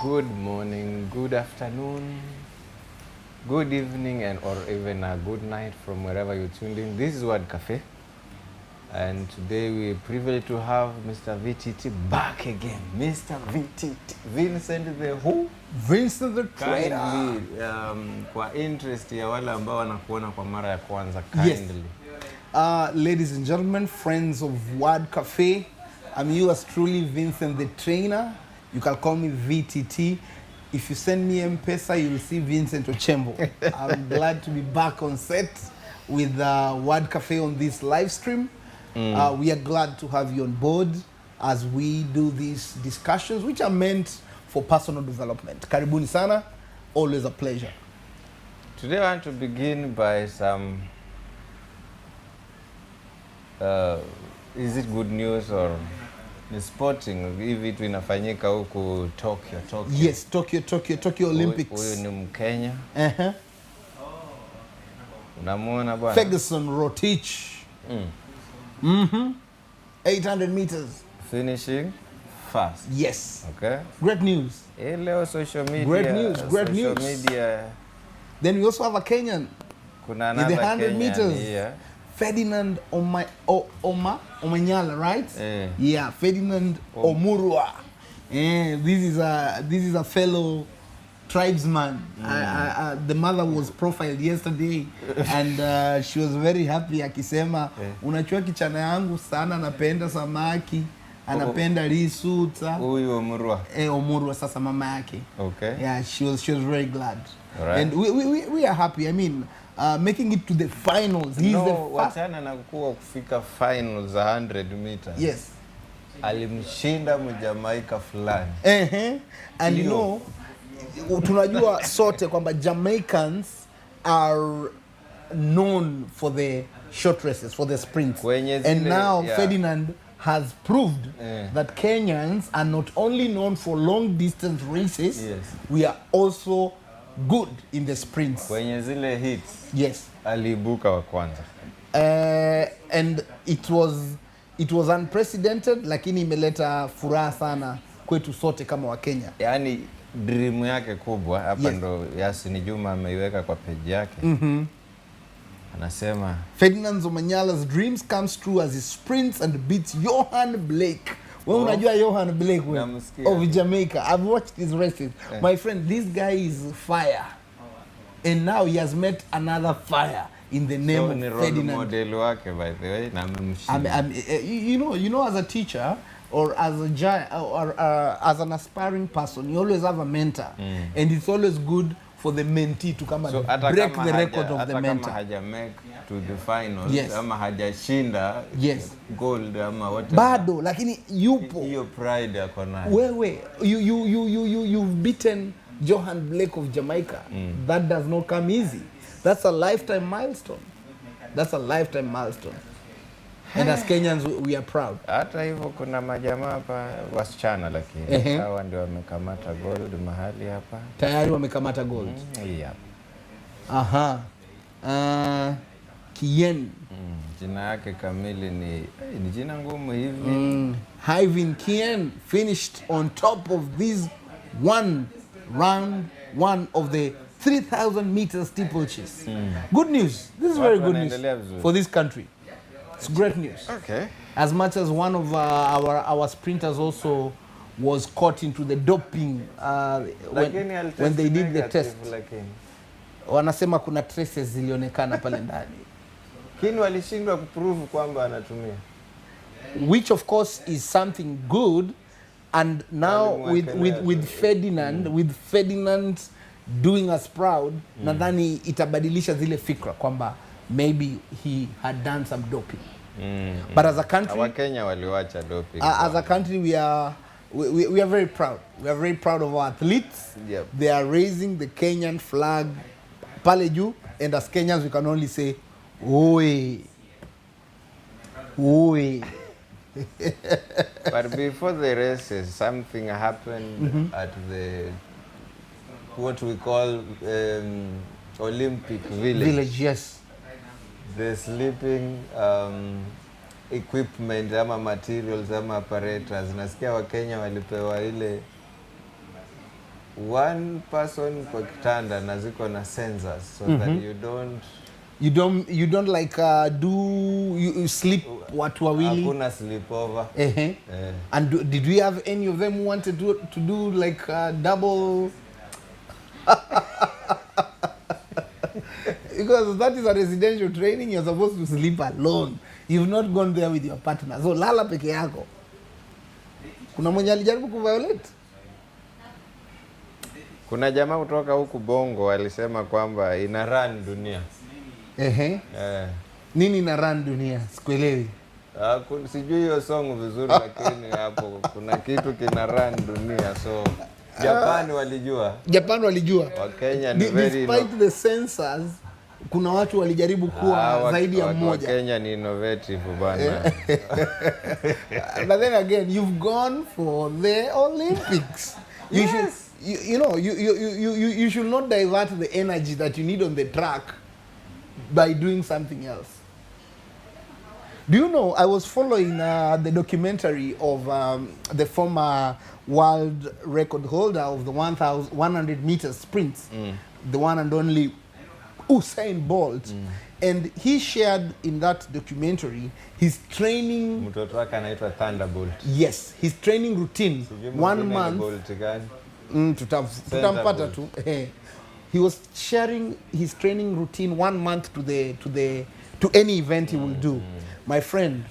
Good morning, good afternoon, good evening, and or even a good night from wherever you tuned in. This is Word Cafe, and today we're privileged to have Mr. VTT back again. Mr. VTT, Vincent the who? Vincent the trainer. Kindly, kwa interest ya wale ambao wanakuona kwa mara ya kwanza, kindly. Yes. Ladies and gentlemen, friends of Word Cafe, I'm yours truly, Vincent the trainer. You can call me VTT. If you send me M-Pesa, you'll see Vincent Ochembo. I'm glad to be back on set with Word Cafe on this live stream. We are glad to have you on board as we do these discussions, which are meant for personal development. Karibuni sana, always a pleasure. Today I want to begin by some, is it good news or ni sporting? Hivi vitu inafanyika huku Tokyo. Yes, Tokyo Olympics. Huyu ni Mkenya. Unamuona bwana? Ferguson Rotich. 800 meters. Finishing fast. Yes. Okay. Great news. Leo social media. Great news. Media. Then we also have a Kenyan. Kuna in the another 100 Kenyan, meters. yeah. Ferdinand Omanyala, right? Yeah, Ferdinand Omurwa. This is a fellow tribesman. The mother was profiled yesterday and she was very happy akisema unachua kichana yangu sana, anapenda samaki, anapenda risuta. Huyu Omurwa. Omurwa sasa mama yake. Okay. Yeah, she was very glad. All right. And we are happy. I mean, making it to the finals. He's the first. Wachana na kufika finals 100 meters. Yes. Alimshinda Mjamaika fulani. And you know, tunajua sote kwamba Jamaicans are known for the short races, for the sprints. And now Ferdinand has proved that Kenyans are not only known for long distance races, we are also good in the sprints. Kwenye zile hits. Yes. Alibuka wa kwanza. And it was unprecedented, lakini imeleta furaha sana kwetu sote kama wa Kenya. Yaani dream yake kubwa hapa ndo Yasini Juma ameiweka kwa page yake. Anasema Ferdinand Omanyala's dreams comes true as he sprints and beats Johan Blake. Wewe unajua Johan Blake of Jamaica. I've watched his races. My friend, this guy is fire. And now he has met another fire in the name of Ferdinand. Model wake, by the way, na amemshinda. You know, as a teacher or as as an aspiring person, you always have a mentor. And it's always good for the mentee to come and break the record of the mentor. Kama haja make to the finals, ama hajashinda gold ama whatever. Bado, lakini yupo. Hiyo pride yako nayo. Wewe, you've beaten Johan Blake of Jamaica. That does not come easy. That's a lifetime milestone. And as Kenyans, we are proud. Hata hivyo kuna majamaa hapa wasichana, lakini hawa ndio wamekamata gold mahali hapa. Tayari wamekamata gold. Kien. Jina yake kamili ni jina ngumu hivi. Hyvin Kien finished on top of this round one of the 3,000 meter steeplechase. Good news. This is very good news for this country. It's great news. Okay. As much as one of our sprinters also was caught into the doping when they did the test. Wanasema kuna traces zilionekana pale ndani. Kini walishindwa kuprove kwamba anatumia. Which of course is something good. And now with Ferdinand doing us proud, nadhani itabadilisha zile fikra kwamba maybe he had done some doping. But as a country, Wakenya waliwacha doping. As a country, we are very proud. We are very proud of our athletes. They are raising the Kenyan flag pale juu, and as Kenyans we can only say, "Oi, oi." But before the races, something happened at the what we call Olympic Village. Yes. The sleeping equipment ama materials ama apparatus. Nasikia Wakenya walipewa ile one person kwa kitanda na ziko na sensors so that you don't like you sleep watu wawili. Hakuna sleepover. And did we have any of them who wanted to do like double? Because that is a residential training, you're supposed to sleep alone. You've not gone there with your partner. So lala peke yako. Kuna mwenye alijaribu kuviolate? Kuna jamaa kutoka huku Bongo alisema kwamba ina run dunia. Nini ina run dunia? Sikuelewi. Sijui hiyo song vizuri lakini hapo kuna kitu kina run dunia. So Japan walijua. Wakenya ni very despite the sensors, kuna watu walijaribu kuwa zaidi ya mmoja. Wakenya ni innovative bana. But then again, you've gone for the Olympics. You should, you should not divert the energy that you need on the track by doing something else. Do you know, I was following the documentary of the former world record holder of the 1,100 meters sprints, the one and only Usain Bolt. And he shared in that documentary his training. Mtoto wake anaitwa Thunderbolt. Yes, his training routine. 1 month. Tutampata tu. He was sharing his training routine 1 month to any event he will do. My friend,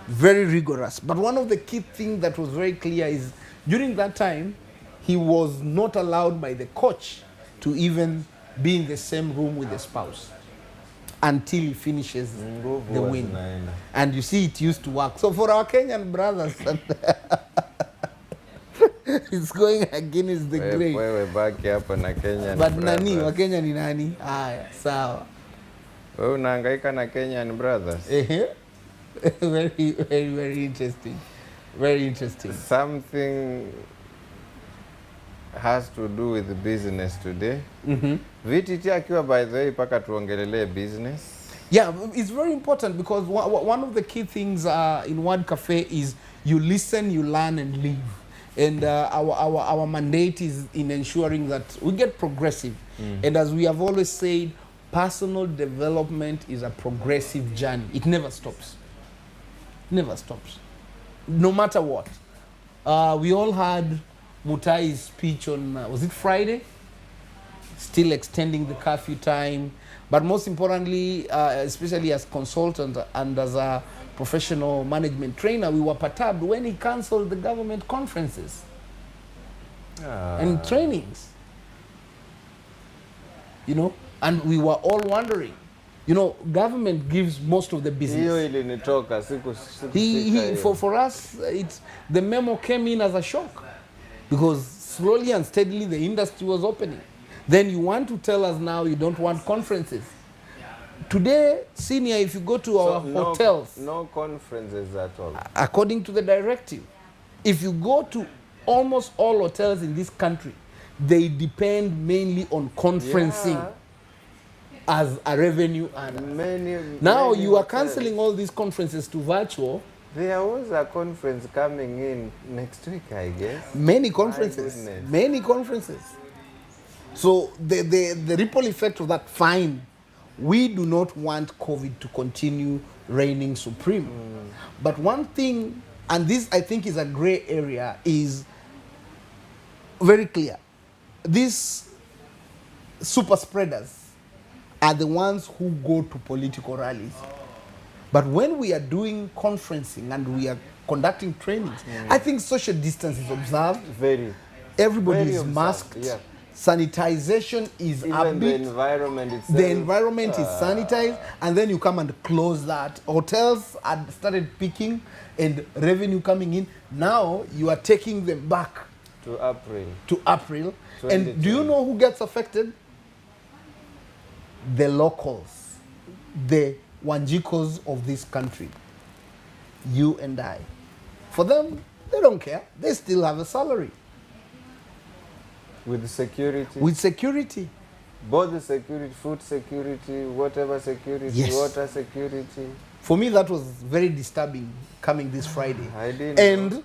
very rigorous. But one of the key things that was very clear is during that time, he was not allowed by the coach to even be in the same room with the spouse until he finishes the win. And you see, it used to work. So for our Kenyan brothers, it's going against the grain. Wewe baki hapa na Kenyan. But nani, wa Kenya ni nani? Haya, sawa. Wewe unahangaika na Kenyan brothers. Very, very, very interesting. Very interesting. Something has to do with business today. VTT akiwa by the way paka tuongelelee business. Yeah, it's very important because one of the key things in Word Cafe is you listen, you learn and live. And our mandate is in ensuring that we get progressive. And as we have always said, personal development is a progressive journey. It never stops. Never stops. No matter what. We all had Mutai's speech on, was it Friday? Still extending the curfew time. But most importantly, especially as consultant and as a professional management trainer, we were perturbed when he cancelled the government conferences and trainings. You know, and we were all wondering. You know, government gives most of the business. For us, the memo came in as a shock because slowly and steadily the industry was opening. Then you want to tell us now you don't want conferences. Today, senior, if you go to our hotels... No conferences at all. According to the directive. If you go to almost all hotels in this country, they depend mainly on conferencing as a revenue earner. Now you are cancelling all these conferences to virtual. There was a conference coming in next week, I guess. Many conferences. Many conferences. So the ripple effect of that, fine. We do not want COVID to continue reigning supreme. But one thing, and this I think is a gray area, is very clear. These super spreaders are the ones who go to political rallies. But when we are doing conferencing and we are conducting trainings, I think social distance is observed. Everybody is masked. Yeah. Sanitization is a bit. The environment itself. The environment is sanitized, and then you come and close that. Hotels had started picking and revenue coming in. Now you are taking them back to April. And do you know who gets affected? The locals, the Wanjikos of this country. You and I. For them, they don't care. They still have a salary. With security? With security. Both the security, food security, whatever security, water security. For me, that was very disturbing coming this Friday. I didn't know.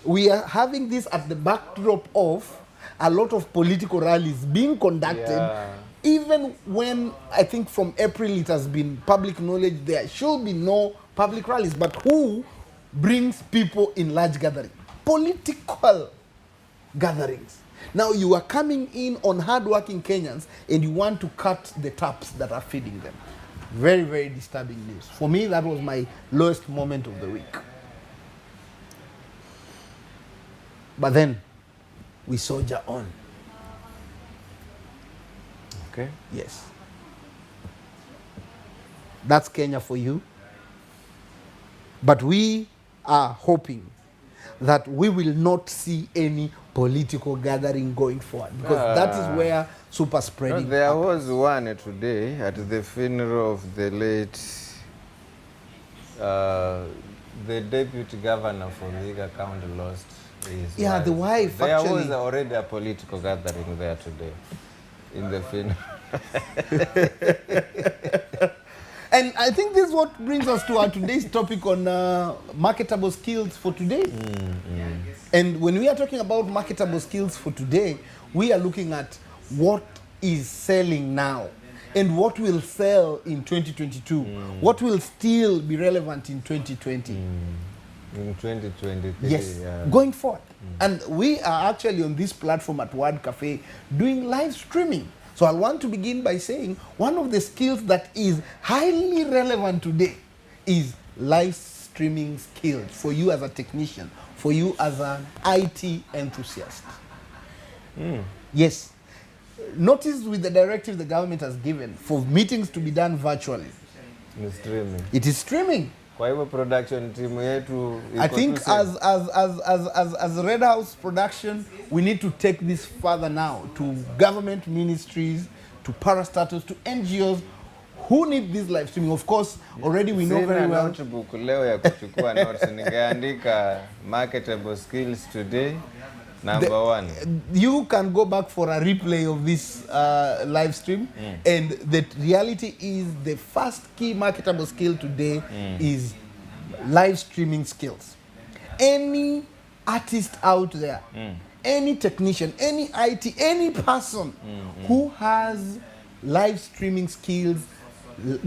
we are having this at the backdrop of a lot of political rallies being conducted. Yeah. Even when I think from April it has been public knowledge there should be no public rallies, but who brings people in large gatherings? Political gatherings. Now you are coming in on hardworking Kenyans and you want to cut the taps that are feeding them. Very, very disturbing news. For me, that was my lowest moment of the week. But then we soldier on. Okay. Yes. That's Kenya for you. But we are hoping that we will not see any political gathering going forward, because that is where super spreading There happens. was one today at the funeral of the late, the deputy governor for Vihiga County lost his wife. The wife, There actually. was already a political gathering there today in the funeral. And I think this is what brings us to our today's topic on marketable skills for today. And when we are talking about marketable skills for today, we are looking at what is selling now and what will sell in 2022, what will still be relevant in 2020. In 2023. Yes, Yeah. going forward. And we are actually on this platform at Word Cafe doing live streaming. So I want to begin by saying one of the skills that is highly relevant today is live streaming skills for you as a technician, for you as an IT enthusiast. Yes. Notice with the directive the government has given for meetings to be done virtually. Ni streaming. It is streaming. Kwa hivyo production team yetu I iko think tu safe. as Red House production, we need to take this further now to government ministries, to parastatals, to NGOs who need this live streaming. Of course, already we know Sina very well. notebook leo ya kuchukua notes, ningeandika marketable skills today number one. You can go back for a replay of this live stream, and the reality is the first key marketable skill today is live streaming skills. Any artist out there, any technician, any IT, any person who has live streaming skills,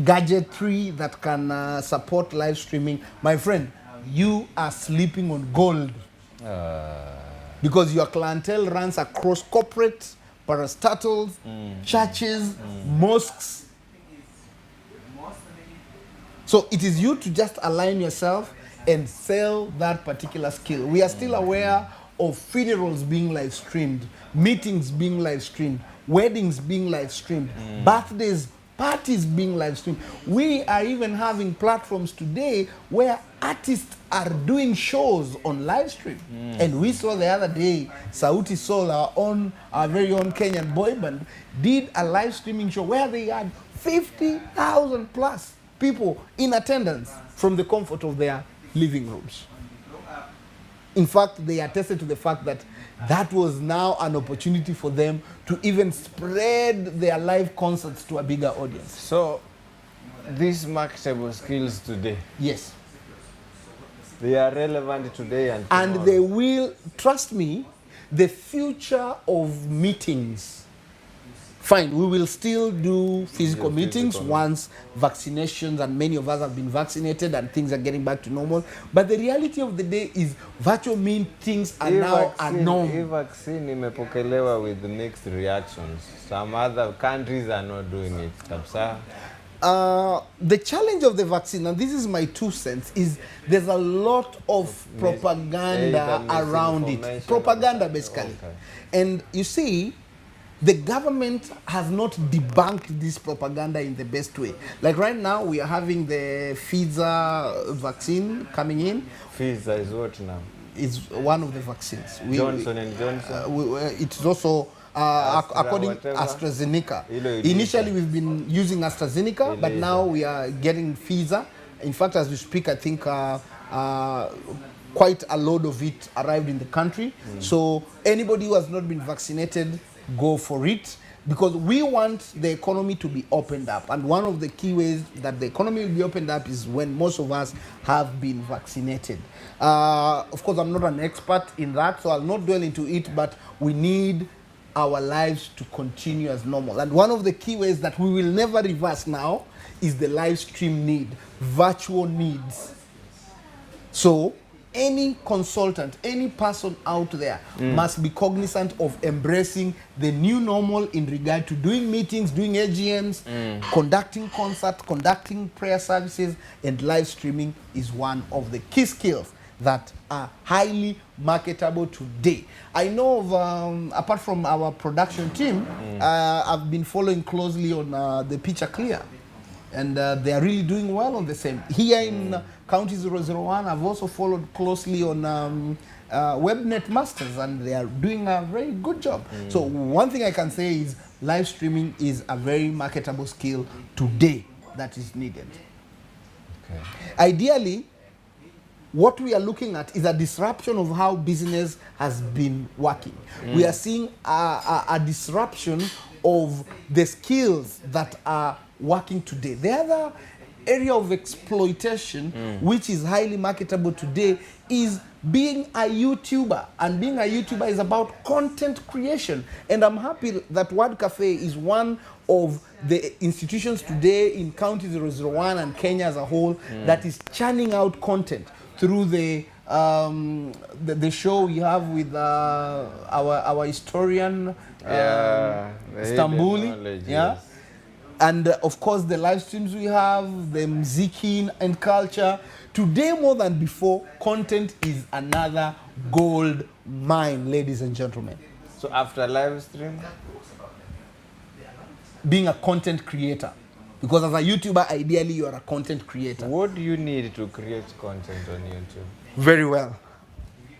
gadgetry that can support live streaming, my friend, you are sleeping on gold. Because your clientele runs across corporate, parastatals, churches, mosques. So it is you to just align yourself and sell that particular skill. We are still aware of funerals being live streamed, meetings being live streamed, weddings being live streamed, birthdays, parties being live streamed. We are even having platforms today where artists are doing shows on live stream. And we saw the other day, Sauti Sol, our very own Kenyan boy band, did a live streaming show where they had 50,000 plus people in attendance from the comfort of their living rooms. In fact, they attested to the fact that that was now an opportunity for them to even spread their live concerts to a bigger audience. So these marketable skills today, Yes. they are relevant today and tomorrow. And they will, trust me, the future of meetings. Fine, we will still do physical meetings once vaccinations, and many of us have been vaccinated and things are getting back to normal. But the reality of the day is virtual meetings are now a norm. Hii vaccine imepokelewa with mixed reactions. Some other countries are not doing it. Kabisa. The challenge of the vaccine, and this is my 2 cents, is there's a lot of propaganda around it. Propaganda, basically. Okay. And you see, the government has not debunked this propaganda in the best way. Like right now, we are having the Pfizer vaccine coming in. Pfizer is what now? It's one of the vaccines. Johnson and Johnson? It's also, according whatever. AstraZeneca. Ilo. Initially, we've been using AstraZeneca, but now we are getting Pfizer. In fact, as we speak, I think quite a load of it arrived in the country. So anybody who has not been vaccinated, go for it. because we want the economy to be opened up. And one of the key ways that the economy will be opened up is when most of us have been vaccinated. Of course, I'm not an expert in that, so I'll not dwell into it, but we need our lives to continue as normal. And one of the key ways that we will never reverse now is the live stream need, virtual needs. So any consultant, any person out there must be cognizant of embracing the new normal in regard to doing meetings, doing AGMs, conducting concerts, conducting prayer services, and live streaming is one of the key skills that are highly marketable today. I know of, apart from our production team, I've been following closely on the Picture Clear. And they are really doing well on the same. Here in County 001, I've also followed closely on WebNet Masters, and they are doing a very good job. So one thing I can say is live streaming is a very marketable skill today that is needed. Okay. Ideally, what we are looking at is a disruption of how business has been working. We are seeing a disruption of the skills that are working today. The other area of exploitation, which is highly marketable today, is being a YouTuber. And being a YouTuber is about content creation. And I'm happy that Word Cafe is one of the institutions today in County 001 and Kenya as a whole that is churning out content through the show we have with our historian Stambuli, yes. And of course the live streams we have, the mziki and culture. Today more than before, content is another gold mine, ladies and gentlemen. So after live stream, being a content creator, because as a YouTuber, ideally you are a content creator. what do you need to create content on YouTube? Very well.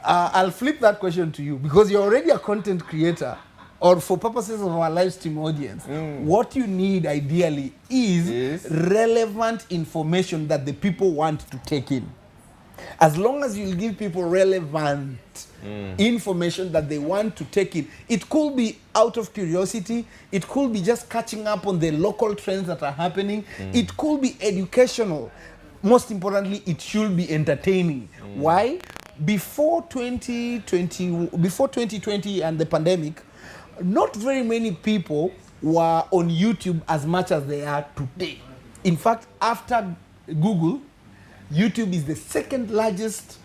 I'll flip that question to you, because you're already a content creator, or for purposes of our live stream audience, what you need ideally is relevant information that the people want to take in. As long as you give people relevant information that they want to take in, it could be out of curiosity, it could be just catching up on the local trends that are happening, it could be educational. Most importantly, it should be entertaining. Why? Before 2020 and the pandemic, not very many people were on YouTube as much as they are today. In fact, after Google, YouTube is the second largest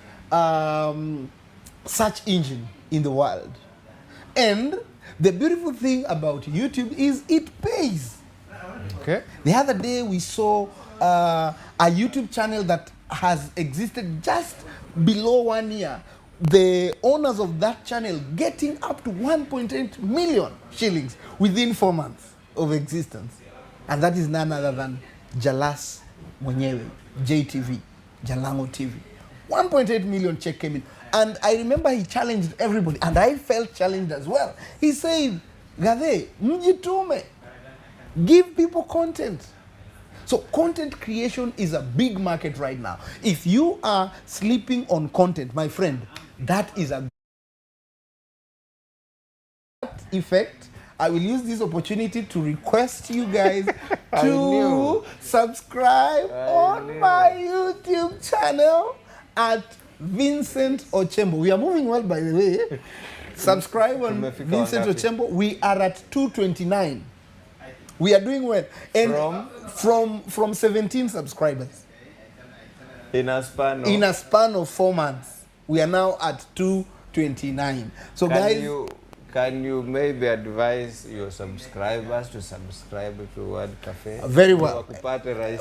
search engine in the world. And the beautiful thing about YouTube is it pays. Okay. The other day we saw a YouTube channel that has existed just below 1 year. The owners of that channel getting up to 1.8 million shillings within 4 months of existence. And that is none other than Jalas Mwenyewe, JTV, Jalango TV. 1.8 million check came in. And I remember he challenged everybody, and I felt challenged as well. He said, Gade, mjitume, give people content. So content creation is a big market right now. If you are sleeping on content, my friend, that is a effect. I will use this opportunity to request you guys to subscribe on my YouTube channel at Vincent Ochembo. We are moving well, by the way. Subscribe on Vincent Ochembo. We are at 229. We are doing well. And from 17 subscribers. In a span of 4 months. We are now at 229. So can you maybe advise your subscribers to subscribe to Word Cafe? Very well.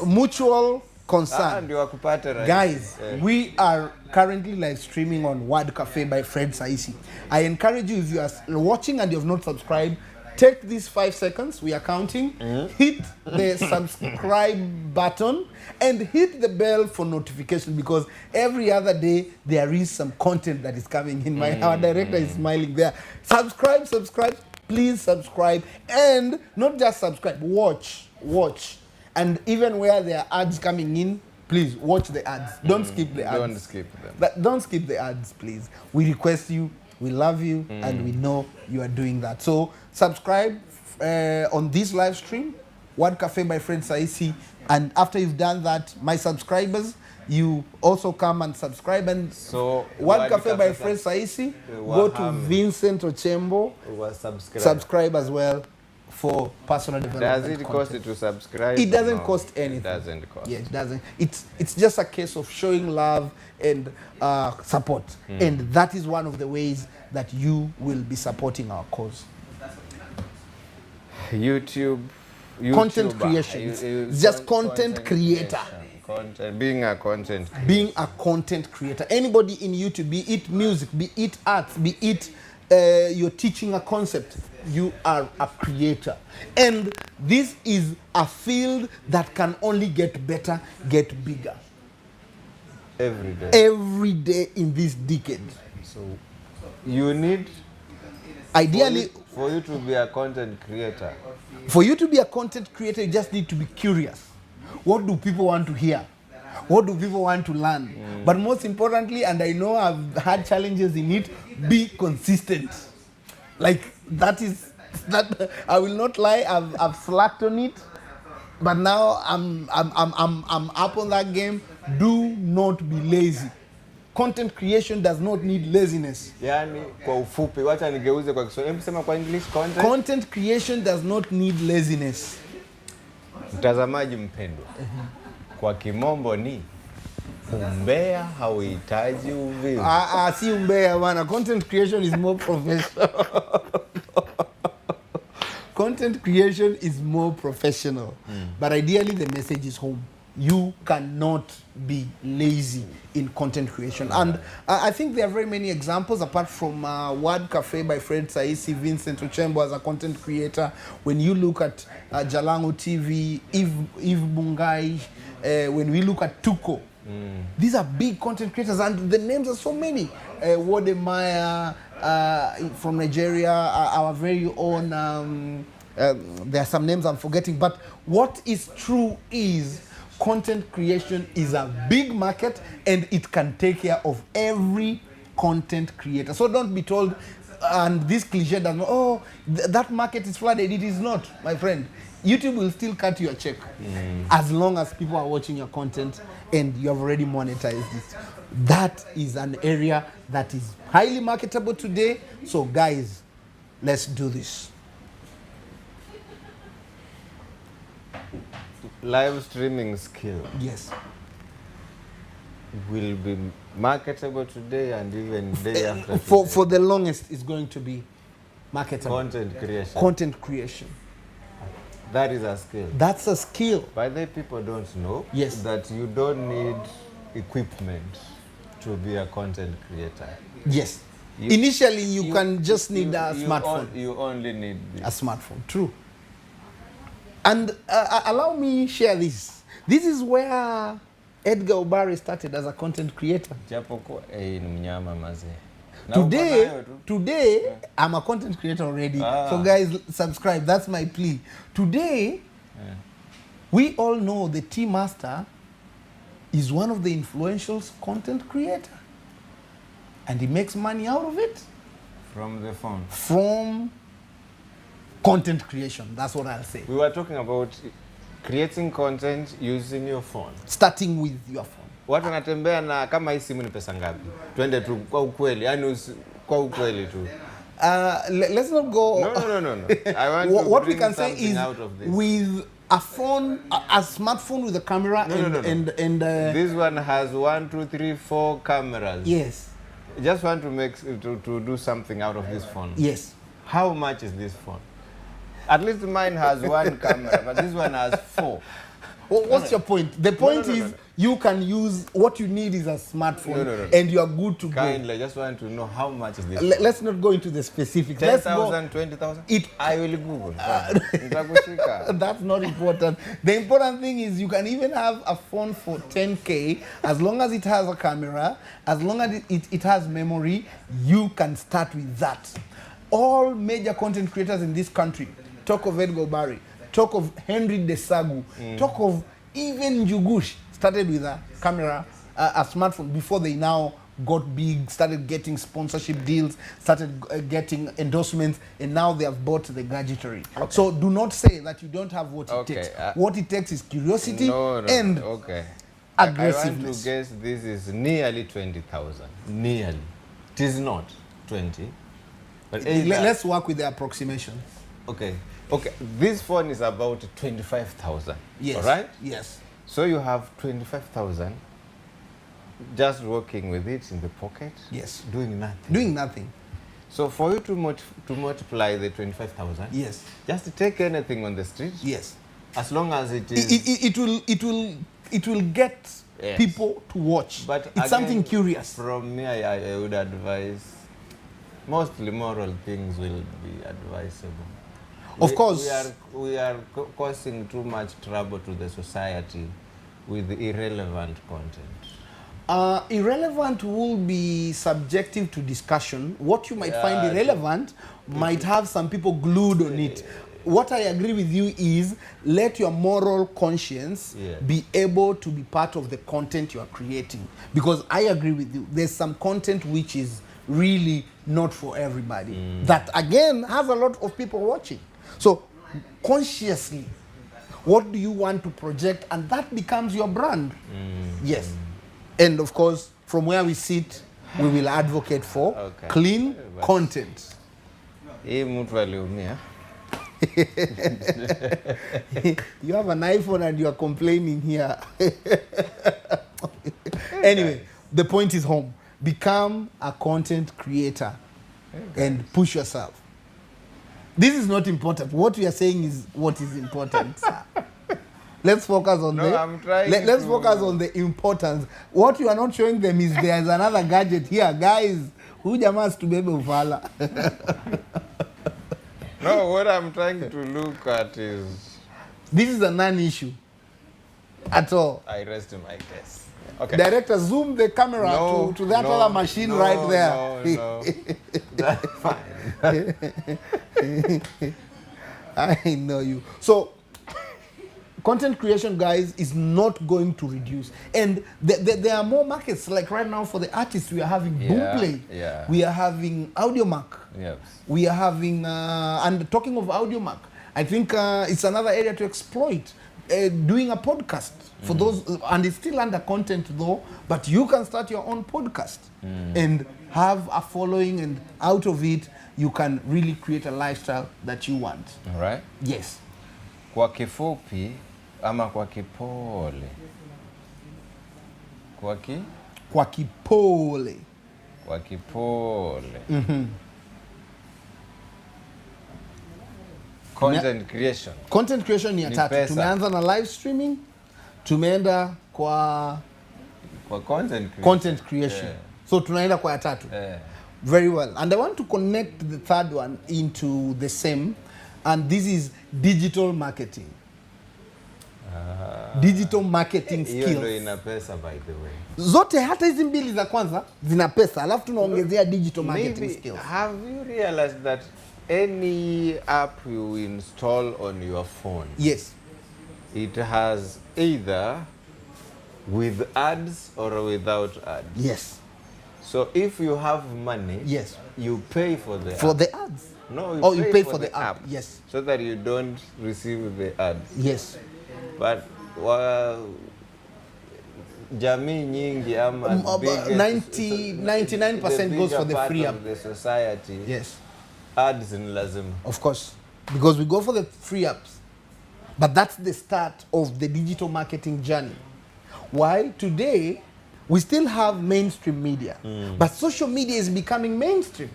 Mutual concern. Guys, we are currently live streaming on Word Cafe by Fred Saisi. I encourage you, if you are watching and you have not subscribed, take these 5 seconds, we are counting, hit the subscribe button and hit the bell for notification, because every other day there is some content that is coming in. Our director is smiling there. Subscribe, please subscribe, and not just subscribe, watch. And even where there are ads coming in, please watch the ads. Don't skip the ads. Don't skip them. Don't skip the ads, please. We request you We love you, and we know you are doing that. So subscribe on this live stream, Word Cafe by Fred Saisi. And after you've done that, my subscribers, you also come and subscribe. And so Word Cafe by Fred Saisi, go to Vincent Ochembo, subscribe as well for personal development. Does it cost to subscribe? It doesn't cost anything. It doesn't cost. Yeah, it doesn't. It's just a case of showing love and support. And that is one of the ways that you will be supporting our cause. YouTube content creation. It's just content creator. Being a content creator. Being a content creator. Anybody in YouTube, be it music, be it arts, be it you're teaching a concept, you are a creator. And this is a field that can only get better, get bigger. Every day. Every day in this decade. So you need, ideally, for you to be a content creator. For you to be a content creator, you just need to be curious. What do people want to hear? What do people want to learn? But most importantly, and I know I've had challenges in it, be consistent. Like that I will not lie, I've slacked on it, but now I'm up on that game. Do not be lazy. Content creation does not need laziness. Yani kwa ufupi, wacha nigeuze kwa Kiswahili. Hebu sema kwa English, content creation does not need laziness. Mtazamaji mpendwa, kwa kimombo ni umbea hauhitaji uvivu. Si umbea bana. Content creation is more professional. Content creation is more professional. But ideally the message is home. You cannot be lazy in content creation. And I think there are very many examples apart from Word Cafe by Fred Saisi, Vincent Ochembo as a content creator. When you look at Jalango TV, Eve Bungai, when we look at Tuko, these are big content creators and the names are so many. Wodemaya from Nigeria, our very own, there are some names I'm forgetting, but what is true is content creation is a big market and it can take care of every content creator. So don't be told, and this cliche does not, that market is flooded. It is not, my friend. YouTube will still cut you a check as long as people are watching your content and you have already monetized it. That is an area that is highly marketable today. So guys, let's do this. Live streaming skill. Yes. Will be marketable today and even day after. For the longest, it's going to be marketable. Content creation. Content creation. That is a skill. That's a skill. By the way, people don't know that you don't need equipment to be a content creator. Yes. Initially, you can just need a smartphone. You only need a smartphone. True. And allow me share this. This is where Edgar Obari started as a content creator. Today, I'm a content creator already. So guys, subscribe. That's my plea. Today, we all know the Tea Master is one of the influential content creators. And he makes money out of it. From the phone. From content creation. That's what I'll say. We were talking about creating content using your phone. Starting with your phone. Watu wanatembea na kama hii simu ni pesa ngapi? Twende tu kwa ukweli, yani kwa ukweli tu. Let's not go. No. I want what to we bring can say something is out of this. With a phone, a smartphone with a camera and this one has 1, 2, 3, 4 cameras. Yes. I just want to do something out of this phone. Yes. How much is this phone? At least mine has 1 camera, but this one has 4. What's your point? The point is you can use, what you need is a smartphone and you are good to go. I just want to know how much is this. Let's not go into the specifics. 10,000, 20,000? I will Google. That's not important. The important thing is you can even have a phone for 10K as long as it has a camera, as long as it has memory, you can start with that. All major content creators in this country, talk of Edgar Obari, talk of Henry Desagu, talk of even Njugush, started with a camera, a smartphone before they now got big, started getting sponsorship deals, started getting endorsements, and now they have bought the gadgetry. Okay. So do not say that you don't have what it Okay, takes. What it takes is curiosity No, and okay. aggressiveness. I want to guess this is nearly 20,000. Nearly. It is not 20. But Let's work with the approximation. Okay. Okay. This phone is about 25,000. Yes. All right? Yes. So you have 25,000 just walking with it in the pocket. Yes. Doing nothing. Doing nothing. So for you to multiply the 25,000, Yes. just take anything on the street. Yes. As long as it is. It will get Yes. people to watch. But it's again, something curious. From me, I would advise mostly moral things will be advisable. Of course. We are causing too much trouble to the society with irrelevant content. Irrelevant will be subjective to discussion. What you might find irrelevant might have some people glued on it. What I agree with you is let your moral conscience be able to be part of the content you are creating. Because I agree with you. There's some content which is really not for everybody. That again has a lot of people watching. So consciously, what do you want to project? And that becomes your brand. Yes. And of course, from where we sit, we will advocate for clean content. Hii mtu aliumia. You have an iPhone and you are complaining here. Anyway, the point is home. Become a content creator and push yourself. This is not important. What we are saying is what is important. Let's focus on let's focus on the importance. What you are not showing them is there's another gadget here, guys. Who jamas to bebe ufala? No, what I'm trying to look at is this is a non-issue at all. I rest my case. Okay. Director, zoom the camera to that other machine right there. No. That's fine. I know you. So, content creation, guys, is not going to reduce. And there are more markets. Like right now for the artists, we are having Boomplay. Yeah. We are having AudioMac. Yes. We are having, and talking of AudioMac, I think it's another area to exploit. Doing a podcast for those, and it's still under content though, but you can start your own podcast and have a following, and out of it, you can really create a lifestyle that you want. All right. Yes. Kwa kifupi ama kwa kipole? Kwa kipole. Kwa kipole. Content creation. Content creation ni ya tatu. Tumeanza na live streaming, tumeenda kwa content creation. Yeah. So tunaenda kwa ya tatu. Yeah. Very well. And I want to connect the third one into the same, and this is digital marketing. Digital marketing skills. Hiyo ndio ina pesa, by the way. Zote hata hizi mbili za kwanza zina pesa, alafu tunaongezea digital marketing skills. Have you realized that any app you install on your phone, yes, it has either with ads or without ads? Yes. So if you have money, yes, you pay for the ads. No, you pay for the app. Yes. So that you don't receive the ads. Yes. But jamii nyingi ama 99% goes for the free app. The society. Yes. Ads in lazima. Of course. Because we go for the free apps. But that's the start of the digital marketing journey. Why? Today, we still have mainstream media. But social media is becoming mainstream.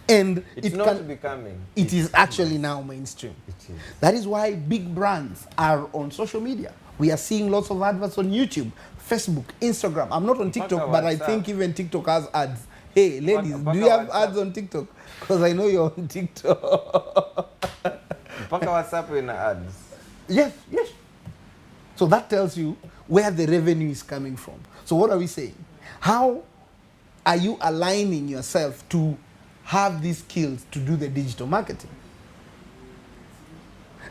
And it's not becoming. It is actually now mainstream. It is. That is why big brands are on social media. We are seeing lots of adverts on YouTube, Facebook, Instagram. I'm not on TikTok, but I think even TikTok has ads. Hey, ladies, do you have ads on TikTok? Because I know you're on TikTok. Mpaka WhatsApp in ads. Yes, yes. So that tells you where the revenue is coming from. So what are we saying? How are you aligning yourself to have these skills to do the digital marketing?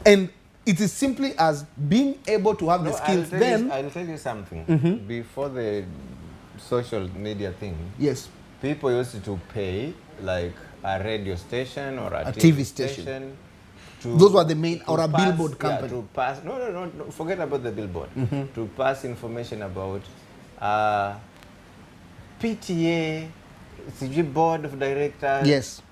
And it is simply as being able to have the skills. I'll tell you something. Before the social media thing, Yes. people used to pay like a radio station or a TV station. to, Those were the main, to or a pass- billboard company. Yeah, to pass. No. Forget about the billboard. To pass information about PTA, CG board of directors. Yes.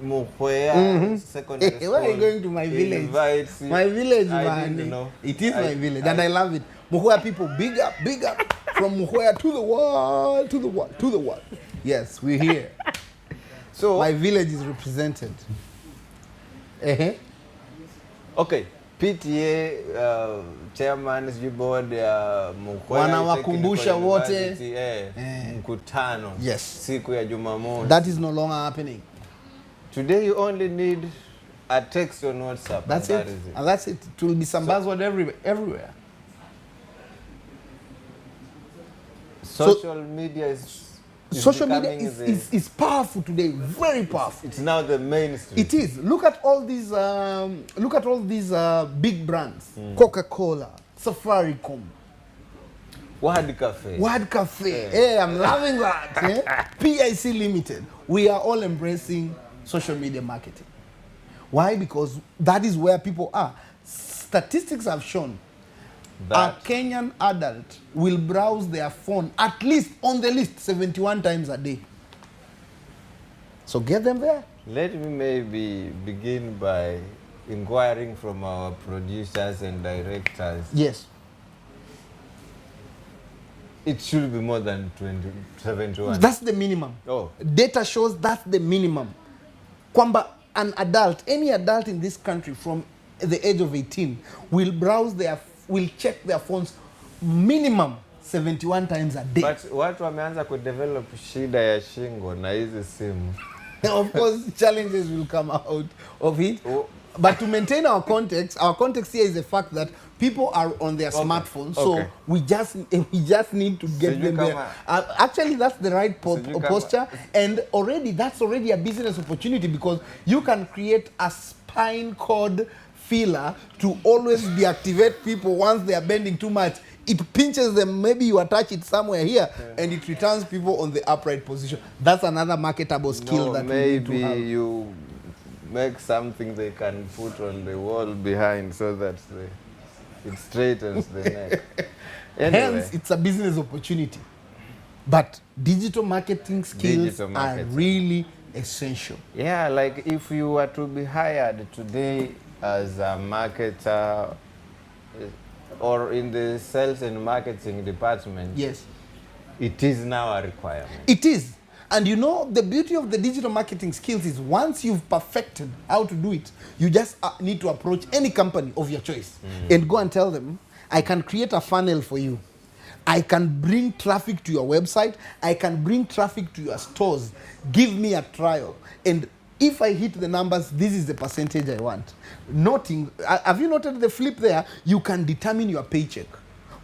Muhwea secondary Hey, school. why are you going to my village? Invites you. My village, I man. didn't know. It is my village, and I love it. Muhwea people, big up, from Muhwea to the world, to the world, to the world. Yes, we're here. So My village is represented. okay, PTA chairman sijui board ya Mukwea Wanawakumbusha Technical wote. University, mkutano Yes. siku ya Jumamosi. That is no longer happening. Today you only need a text on WhatsApp. That's and it. that is it. And that's it. It will be some buzzword everywhere. Social media is Social media becoming is powerful today, very powerful. it's now the mainstream. It is. Look at all these big brands. Coca-Cola, Safaricom, Word Cafe. Word Cafe. Hey, I'm loving that. PIC Limited. We are all embracing social media marketing. Why? Because that is where people are. Statistics have shown a That Kenyan adult will browse their phone at least on the list 71 times a day. So get them there. let me maybe begin by inquiring from our producers and directors. Yes. It should be more than 71. That's the minimum. Oh. Data shows that's the minimum. Kwamba an adult, any adult in this country from the age of 18 will check their phones minimum 71 times a day. But watu wameanza kudevelop shida ya shingo na hizi simu. Of course, challenges will come out of it. Oh. But to maintain our context here is the fact that people are on their smartphones, so Okay. we just need to get Sijui them there. kama- Actually, that's the right Sijui kama- posture, and that's already a business opportunity because you can create a spine cord filler to always deactivate people once they are bending too much. It pinches them, maybe you attach it somewhere here, and it returns people on the upright position. That's another marketable skill No, that we need to maybe have. you make something they can put on the wall behind so that it straightens the neck. Anyway, Hence, it's a business opportunity. But digital marketing skills Digital marketing. are really essential. yeah, like if you were to be hired today as a marketer or in the sales and marketing department, Yes, it is now a requirement. it is. And you know, the beauty of the digital marketing skills is once you've perfected how to do it, you just need to approach any company of your choice and go and tell them, I can create a funnel for you. I can bring traffic to your website. I can bring traffic to your stores. Give me a trial. And if I hit the numbers, this is the percentage I want. Have you noted the flip there? You can determine your paycheck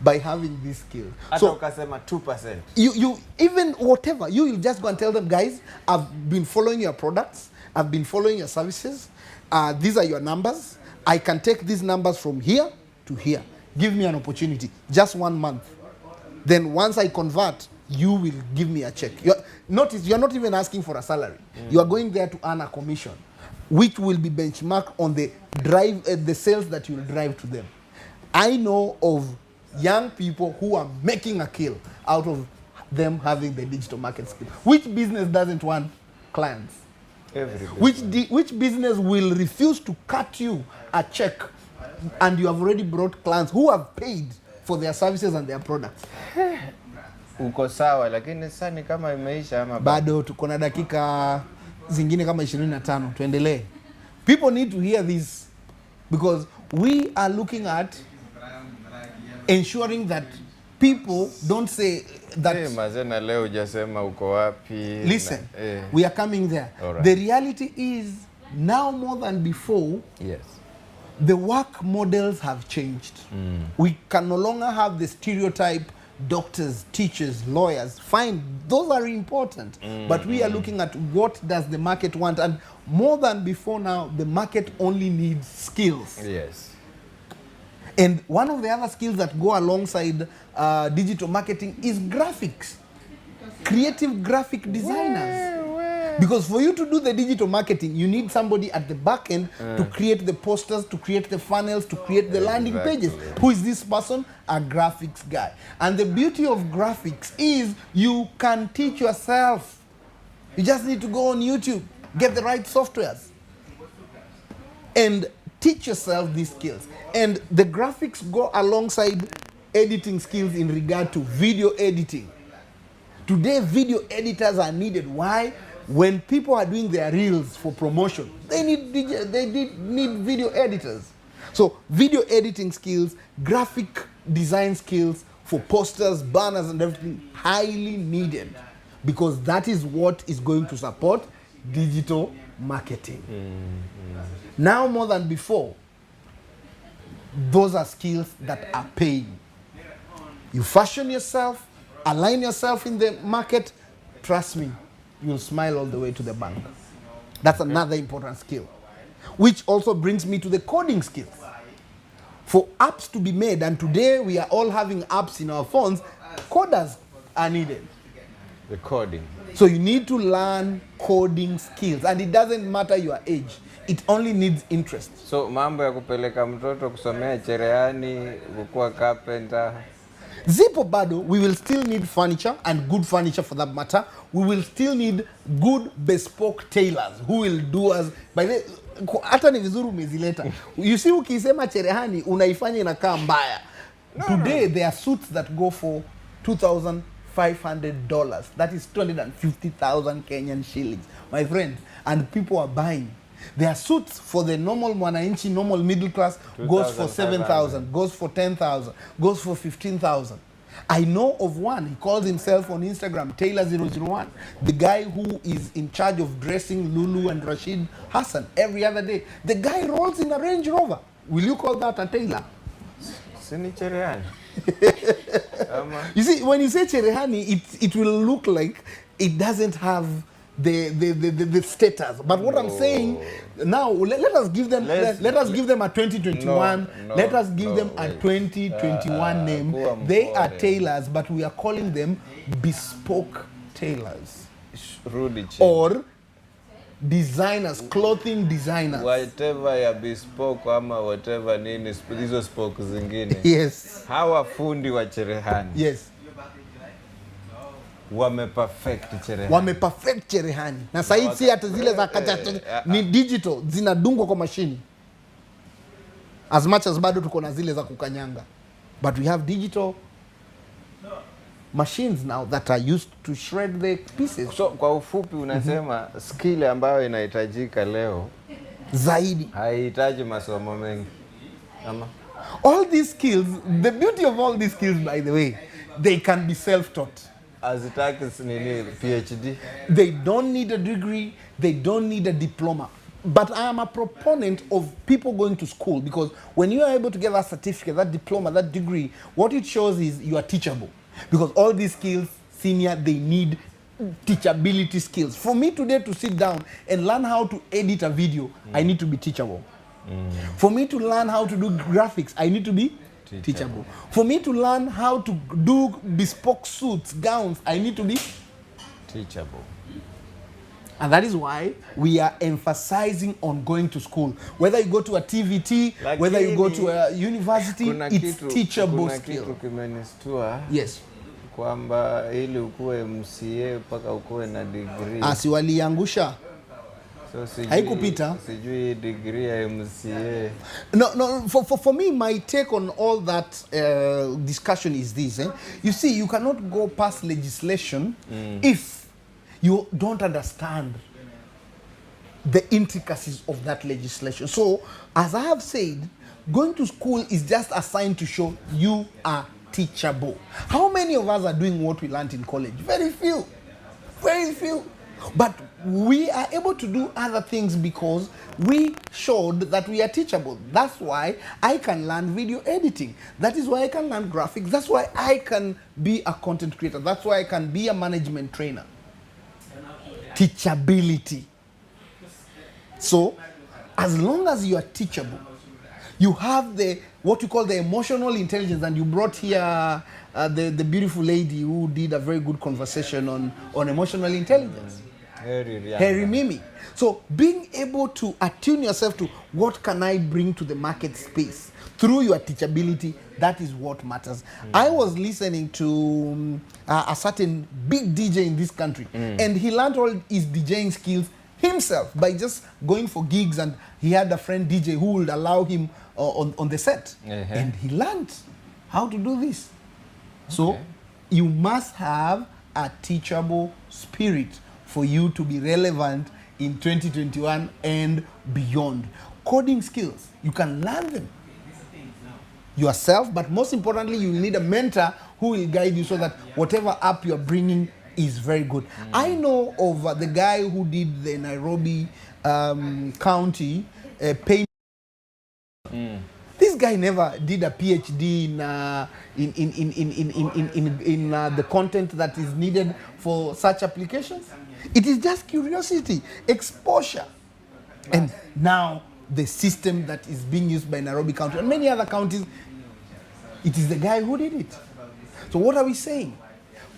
by having this skill. Hata ukasema 2%. You even whatever, you will just go and tell them, guys, I've been following your products, I've been following your services, these are your numbers, I can take these numbers from here to here. Give me an opportunity, just 1 month. Then once I convert, you will give me a check. Notice, you're not even asking for a salary. You are going there to earn a commission, which will be benchmarked on the the sales that you will drive to them. I know of young people who are making a kill out of them having the digital market skill. Which business doesn't want clients? Everybody. Which business will refuse to cut you a check and you have already brought clients who have paid for their services and their products? Uko sawa, lakini sasa ni kama imeisha ama Bado tuko na dakika zingine kama 25, tuendelee. People need to hear this because we are looking at ensuring that people don't say that. mazena leo hujasema uko wapi. Listen, we are coming there. Alright. The reality is now more than before, Yes. the work models have changed. We can no longer have the stereotype doctors, teachers, lawyers. Fine, those are important. But we are looking at what does the market want. And more than before now, the market only needs skills. Yes. And one of the other skills that go alongside digital marketing is graphics, creative graphic designers. Because for you to do the digital marketing, you need somebody at the back end to create the posters, to create the funnels, to create the landing pages. Who is this person? A graphics guy. And the beauty of graphics is you can teach yourself. You just need to go on YouTube, get the right softwares, and teach yourself these skills. And the graphics go alongside editing skills in regard to video editing. Today, video editors are needed. Why? When people are doing their reels for promotion, they need video editors. So video editing skills, graphic design skills for posters, banners, and everything, highly needed, because that is what is going to support digital marketing. Now more than before, those are skills that are paying. You fashion yourself, align yourself in the market, trust me, you'll smile all the way to the bank. That's another important skill. Which also brings me to the coding skills. For apps to be made, and today we are all having apps in our phones, coders are needed. The coding. So you need to learn coding skills, and it doesn't matter your age. It only needs interest. So mambo ya kupeleka mtoto kusomea cherehani, kukua carpenter. Zipo bado, we will still need furniture, and good furniture for that matter. We will still need good bespoke tailors who will do us. By the hata ni vizuri umezileta. You see, ukisema cherehani unaifanya inakaa mbaya. Today there are suits that go for $2,500. That is 250,000 Kenyan shillings, my friend. And people are buying. There are suits for the normal mwananchi, normal middle class, goes for 7,000, goes for 10,000, goes for 15,000. I know of one, he calls himself on Instagram, Taylor001, the guy who is in charge of dressing Lulu and Rashid Hassan every other day. The guy rolls in a Range Rover. Will you call that a tailor? Sini cherehani. You see, when you say cherehani, it will look like it doesn't have the status. But what I'm saying now, let us give them let us give them a 2021. Let us give them a 2021 name. They are tailors, but we are calling them bespoke tailors or designers, clothing designers. Whatever ya bespoke ama whatever nini hizo spoke zingine. Yes. Hawa fundi wa cherehani. Yes. Wameperfect cherehani. Na sasa si hata zile za kacha ni digital, zinadungwa kwa mashini. As much as bado tuko na zile za kukanyanga. But we have digital machines now that are used to shred the pieces. So kwa ufupi unasema skill ambayo inahitajika leo zaidi haihitaji masomo mengi. Ama all these skills, the beauty of all these skills, by the way, they can be self-taught. Azitaki nini PhD. They don't need a degree, they don't need a diploma. But I am a proponent of people going to school, because when you are able to get that certificate, that diploma, that degree, what it shows is you are teachable. Because all these skills, senior, they need teachability skills. For me today to sit down and learn how to edit a video, I need to be teachable. For me to learn how to do graphics, I need to be teachable. For me to learn how to do bespoke suits, gowns, I need to be teachable. And that is why we are emphasizing on going to school. Whether you go to a TVT, whether you go to a university, it's teachable skill. Yes. Kwamba ili ukue MCA mpaka ukue na degree. Asiwaliangusha. So haikupita. Sijui degree ya MCA. No, for me, my take on all that discussion is this. You see, you cannot go past legislation if you don't understand the intricacies of that legislation. So, as I have said, going to school is just a sign to show you are teachable. How many of us are doing what we learned in college? Very few. Very few. But we are able to do other things because we showed that we are teachable. That's why I can learn video editing. That is why I can learn graphics. That's why I can be a content creator. That's why I can be a management trainer. Teachability. So, as long as you are teachable, you have the what you call the emotional intelligence. And you brought here the beautiful lady who did a very good conversation on emotional intelligence. Harry Mimi. So being able to attune yourself to what can I bring to the market space through your teachability, that is what matters. I was listening to a certain big DJ in this country, and he learned all his DJing skills himself by just going for gigs, and he had a friend DJ who would allow him on the set. And he learned how to do this. So you must have a teachable spirit for you to be relevant in 2021 and beyond. Coding skills, you can learn them yourself, but most importantly, you need a mentor who will guide you so that whatever app you're bringing is very good. I know of the guy who did the Nairobi County payment. This guy never did a PhD in the content that is needed for such applications. It is just curiosity, exposure. And now the system that is being used by Nairobi County and many other counties, it is the guy who did it. So what are we saying?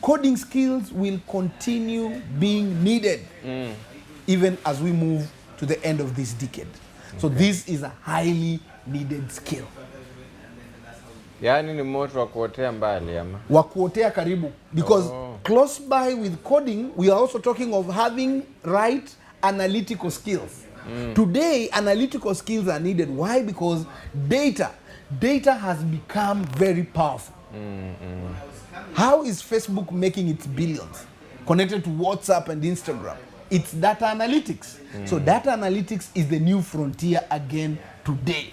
Coding skills will continue being needed even as we move to the end of this decade. So this is a highly needed skill. Yani ni moto wa kuotea mbali ama? Wa kuotea karibu. Because close by with coding, we are also talking of having right analytical skills. Today, analytical skills are needed. Why? Because data has become very powerful. How is Facebook making its billions? Connected to WhatsApp and Instagram. It's data analytics. So data analytics is the new frontier again today.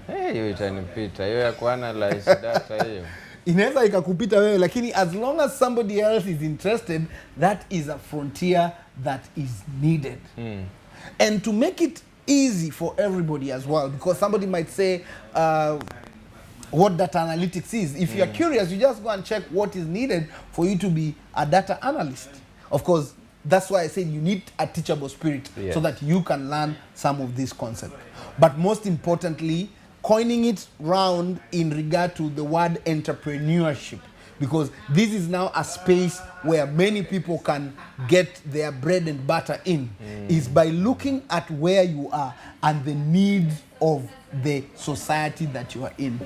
Hiyo itanipita. Hiyo ya kuanalyze data hiyo. Inaweza ikakupita wewe, lakini as long as somebody else is interested, that is a frontier that is needed. And to make it easy for everybody as well, because somebody might say what data analytics is. If you're curious, you just go and check what is needed for you to be a data analyst. Of course, that's why I said you need a teachable spirit so that you can learn some of these concepts. But most importantly, coining it round in regard to the word entrepreneurship, because this is now a space where many people can get their bread and butter in, is by looking at where you are and the needs of the society that you are in.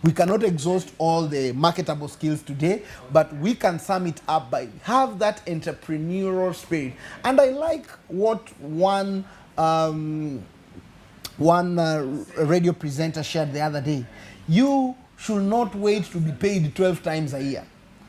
We cannot exhaust all the marketable skills today, but we can sum it up by have that entrepreneurial spirit. And I like what one radio presenter shared the other day. You should not wait to be paid 12 times a year.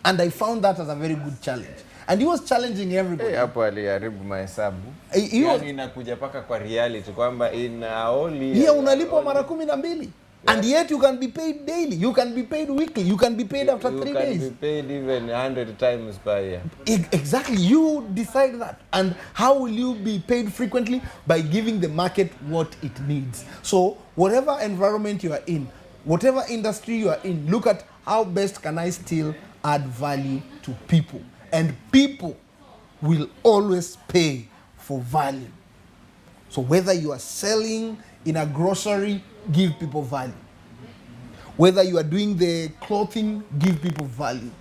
And I found that as a very good challenge. And he was challenging everybody. Hapo aliharibu mahesabu. Yani inakuja paka kwa reality kwamba ina only unalipwa mara 12. And yet you can be paid daily, you can be paid weekly, you can be paid after 3 days. You can be paid even 100 times per year. Exactly, you decide that. And how will you be paid frequently? By giving the market what it needs. So whatever environment you are in, whatever industry you are in, look at how best can I still add value to people. And people will always pay for value. So whether you are selling in a grocery, give people value. Whether you are doing the clothing, give people value.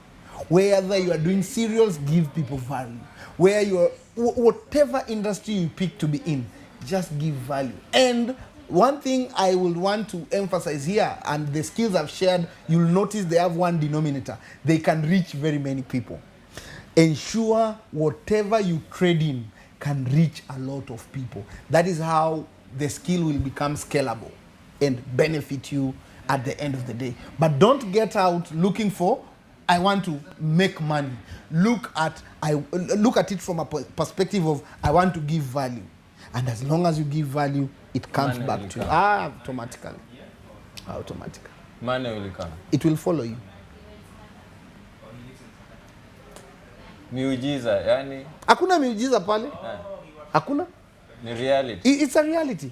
Whether you are doing cereals, give people value. Where you are, whatever industry you pick to be in, just give value. And one thing I will want to emphasize here, and the skills I've shared, you'll notice they have one denominator. They can reach very many people. Ensure whatever you trade in can reach a lot of people. That is how the skill will become scalable and benefit you at the end of the day. But don't get out looking for, I want to make money. Look at it from a perspective of, I want to give value. And as long as you give value, it comes back to you. Automatically. Automatically. Money will come. It will follow you. Miujiza, yani? Hakuna miujiza pale. Hakuna. Ni reality. It's a reality.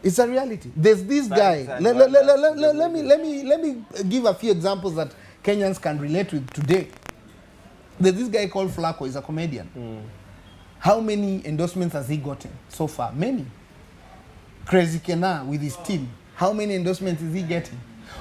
It's a reality. There's this guy. Let me give a few examples that Kenyans can relate with today. There's this guy called Flacco. He's a comedian. How many endorsements has he gotten so far? Many. Crazy Kena with his team. How many endorsements is he getting?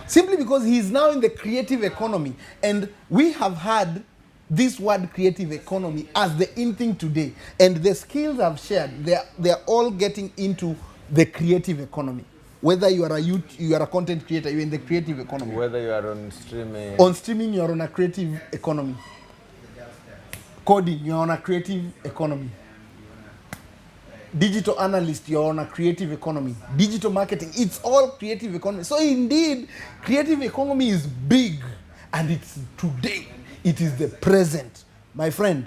Simply because he is now in the creative economy. And we have had this word creative economy as the in thing today. And the skills I've shared, they're all getting into the creative economy. Whether you are a content creator, you're in the creative economy. Whether you are on streaming. On streaming, you're on a creative economy. Coding, you're on a creative economy. Digital analyst, you're on a creative economy. Digital marketing, it's all creative economy. So indeed, creative economy is big, and it's today. It is the present. My friend,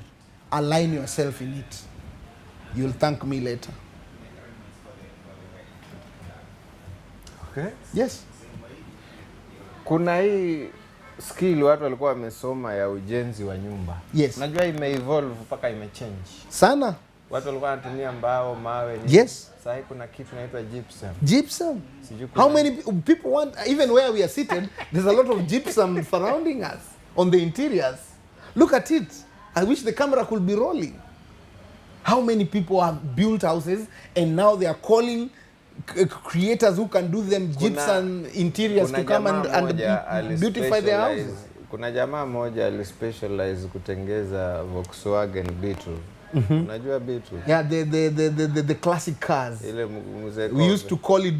align yourself in it. You'll thank me later. Okay. Yes. Kuna hii skill watu walikuwa wamesoma ya ujenzi wa nyumba. Yes. Unajua ime-evolve mpaka ime-change. Sana. Watu walikuwa wanatumia mbao, mawe. Nini. Yes. Sasa kuna kitu inaitwa gypsum. Gypsum. How many people want, even where we are seated, there's a lot of gypsum surrounding us on the interiors. Look at it. I wish the camera could be rolling. How many people have built houses and now they are calling creators who can do them gypsum interiors to come and beautify their houses. Kuna jamaa moja alispecialize kutengeza Volkswagen Beetle. Unajua Beetle? Yeah, the classic cars. Ile mzee Kobe. We used to call it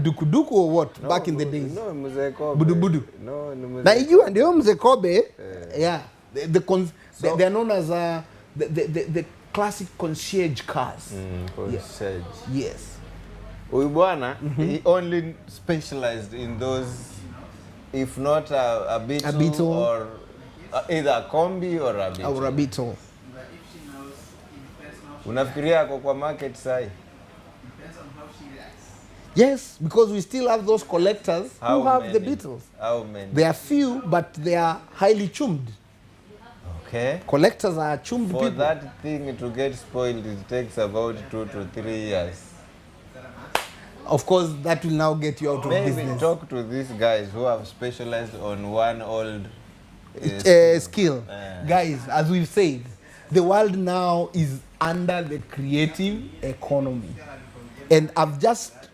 dukuduku or what? No, back in the days. No, mzee Kobe. Budu. No, ni mzee. Na ijua ndio mzee Kobe. Yeah. They are known as the classic concierge cars. Concierge. Yes. Huyu bwana, he only specialized in those, if not a Beetle or either a Kombi or a Beetle. Or a Beetle. Unafikiria ako kwa market sai? Yes, because we still have those collectors who have the Beetles. How many? They are few, but they are highly tuned. Okay. Collectors are tuned people. For that thing to get spoiled, it takes about 2 to 3 years. Of course, that will now get you out of business. Maybe talk to these guys who have specialized on one old skill. Guys, as we've said, the world now is under the creative economy. And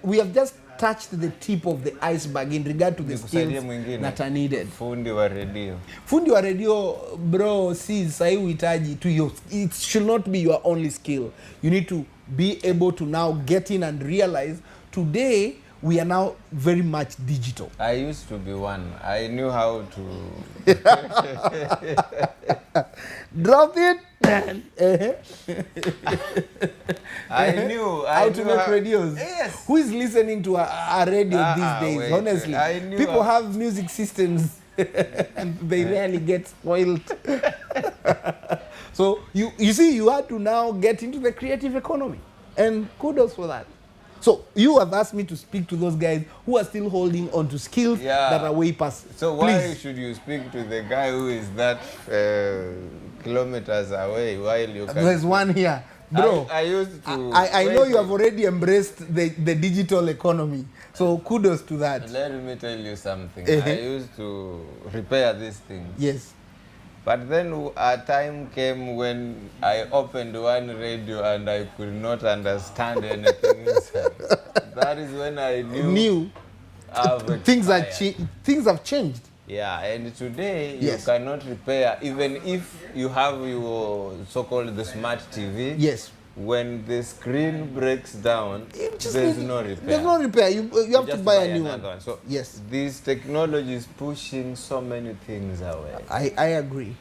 we have just touched the tip of the iceberg in regard to the skills that are needed. Fundi wa radio. Fundi wa radio, bro, sahi uhitaji to it should not be your only skill. You need to be able to now get in and realize today we are now very much digital. I used to be one. I knew how to drop it. I knew how to make radios. Yes. Who is listening to a radio these days? Wait, honestly, people have music systems and they rarely get spoiled. So you see, you had to now get into the creative economy, and kudos for that. So you have asked me to speak to those guys who are still holding on to skills that are way past. So why should you speak to the guy who is that kilometers away while you can... There's one here. Bro, I used to... I know you have already embraced the digital economy. So kudos to that. Let me tell you something. I used to repair these things. Yes. But then a time came when I opened one radio and I could not understand anything inside. That is when I knew things have changed. Yeah, and today you cannot repair, even if you have your so-called the smart TV. Yes. When the screen breaks down, there's no repair. There's no repair. You have to buy a new one. So yes, this technology is pushing so many things away. I agree.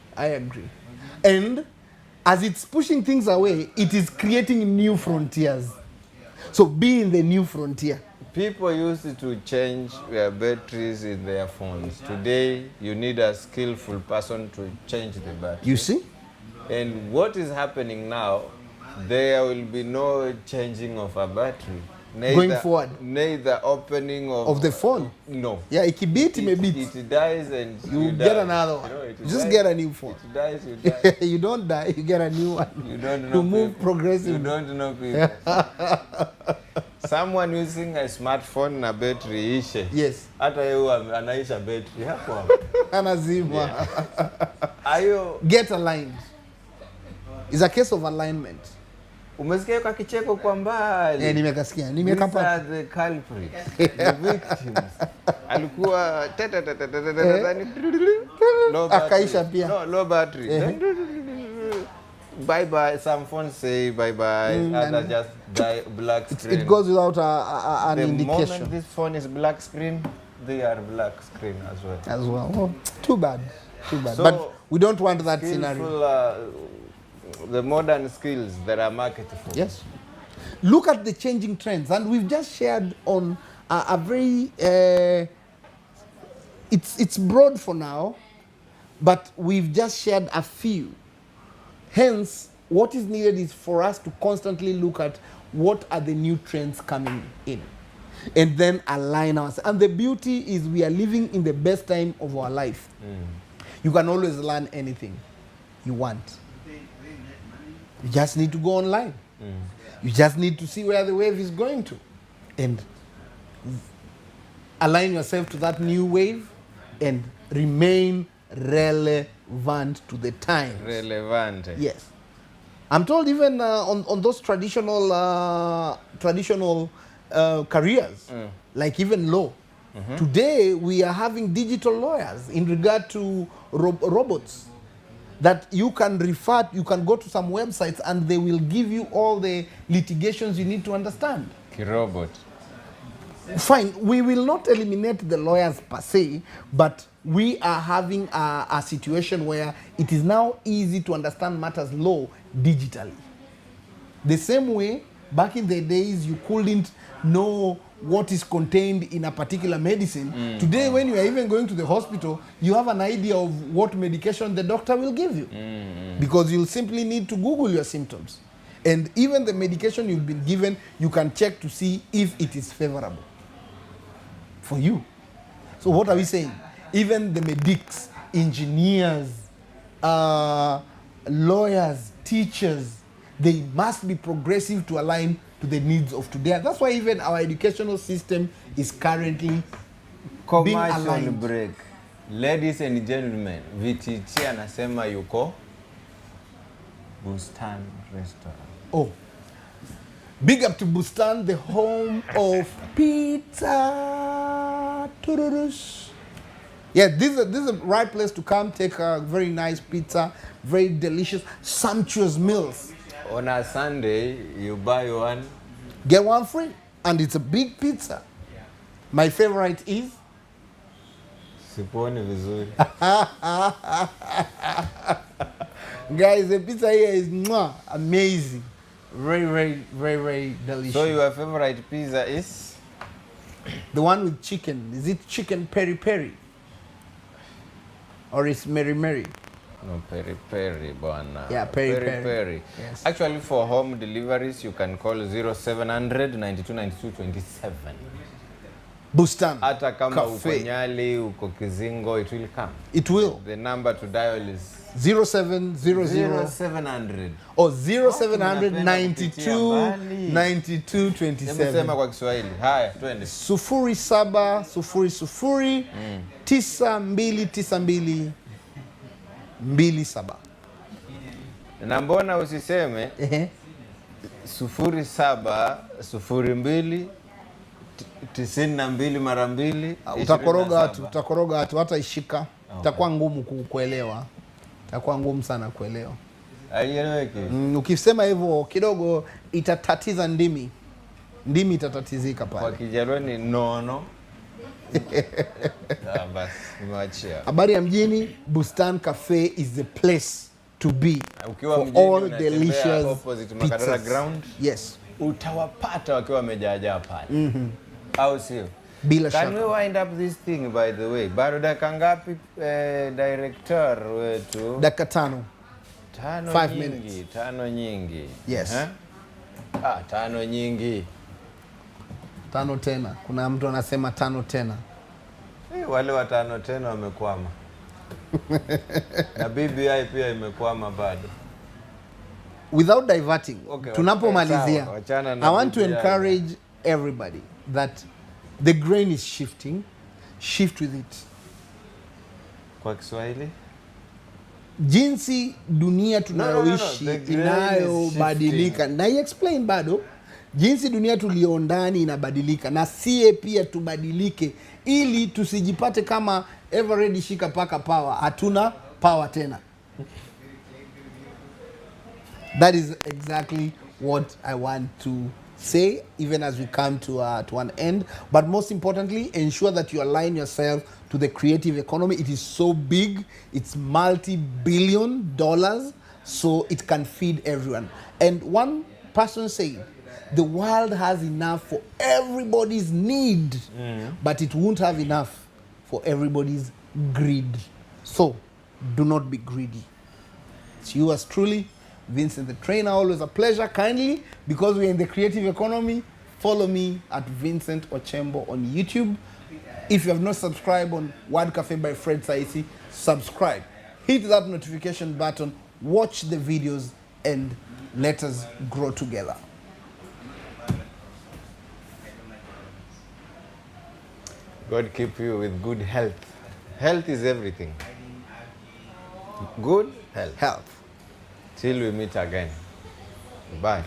And as it's pushing things away, it is creating new frontiers. So be in the new frontier. People used to change their batteries in their phones. Today, you need a skillful person to change the battery. You see? And what is happening now, there will be no changing of a battery. Going forward. Neither opening of the phone. No. Yeah, it can beat, it dies and you get another one. Just get a new phone. It dies, you die. You don't die, you get a new one. You don't know to move progressively. You don't know people. Someone using a smartphone na battery ishe. Yes. Hata yeye anaisha battery hapo hapo. Anazima. Ayo get aligned. It's a case of alignment. Umesikia kwa kicheko kwa mbali. Nimekasikia. These are the culprits, the victims. Alikuwa akaisha pia. No, low battery. Bye bye. Some phones say bye bye. Others just die black screen. It goes without an indication. The moment this phone is black screen, they are black screen as well. As well. Oh, too bad. So but we don't want that scenario. The modern skills that are marketable. Yes. Look at the changing trends, and we've just shared on a very. It's broad for now, but we've just shared a few. Hence, what is needed is for us to constantly look at what are the new trends coming in, and then align ourselves. And the beauty is we are living in the best time of our life. You can always learn anything you want. You just need to go online. You just need to see where the wave is going to, and align yourself to that new wave and remain relevant to the times. Relevant. Yes. I'm told even on those traditional careers, like even law. Today we are having digital lawyers in regard to robots that you can go to some websites and they will give you all the litigations you need to understand. Robot. Fine, we will not eliminate the lawyers per se, but we are having a situation where it is now easy to understand matters law digitally. The same way, back in the days, you couldn't know what is contained in a particular medicine. Today, when you are even going to the hospital, you have an idea of what medication the doctor will give you. Because you'll simply need to Google your symptoms. And even the medication you've been given, you can check to see if it is favorable for you. So what are we saying? Even the medics, engineers, lawyers, teachers, they must be progressive to align to the needs of today. That's why even our educational system is currently being aligned. Break. Ladies and gentlemen, VTT anasema yuko Bustan Restaurant. Oh, big up to Bustan, the home of pizza. Yeah, this is a right place to come take a very nice pizza, very delicious, sumptuous meals. On a Sunday, you buy one, get one free, and it's a big pizza. My favorite is siponi vizuri. Guys, the pizza here is amazing. Very, very, very, very delicious. So your favorite pizza is? The one with chicken. Is it chicken peri peri? Or is Mary Mary? No, peri peri, bwana. Yeah, peri peri. Yes. Actually, for home deliveries, you can call 0700 92 92 27. Bustan. Hata kama uko Nyali, uko Kizingo, it will come. It will. The number to dial is 0700 0700 or 0700 92 92 27. Sema kwa Kiswahili. Haya, twende. 0700 9292 27. Na mbona usiseme 0702 92 mara 2? Utakoroga watu hata ishika. Itakuwa ngumu kuelewa. Itakuwa ngumu sana kuelewa. Aieleweke. Ukisema hivyo kidogo itatatiza ndimi. Ndimi itatatizika pale. Kwa Kijerumani nono. Basi nimeachia. Habari ya mjini, Bustan Cafe is the place to be. Ukiwa for mjini all delicious opposite Makadara Ground. Yes. Utawapata wakiwa wamejaajaa pale. Au sio? Bila shaka. Can we wind up this thing by the way? Bado dakika ngapi director wetu? Dakika 5. 5 nyingi, 5 nyingi. Yes. 5 nyingi. 5 tena. Kuna mtu anasema 5 tena. Wale wa 5 tena wamekwama. Na BBI pia imekwama bado. Without diverting, okay, tunapomalizia, I want to encourage everybody that the grain is shifting. Shift with it. Kwa Kiswahili? jinsi dunia tunayoishi The grain is inayobadilika, na explain bado jinsi dunia tulio ndani inabadilika, na sie pia tubadilike, ili tusijipate kama Everready shika paka power, hatuna power tena. That is exactly what I want to say, even as we come to an end. But most importantly, ensure that you align yourself to the creative economy. It is so big, it's multi-billion dollars, so it can feed everyone. And one person said, the world has enough for everybody's need, but it won't have enough for everybody's greed. So do not be greedy. It's yours truly, Vincent the Trainer. Always a pleasure. Kindly, because we're in the creative economy, follow me at Vincent Ochembo on YouTube. If you have not subscribed on Word Cafe by Fred Saisi, subscribe. Hit that notification button, watch the videos, and let us grow together. God keep you with good health. Health is everything. Good health. Health. Till we meet again. Bye.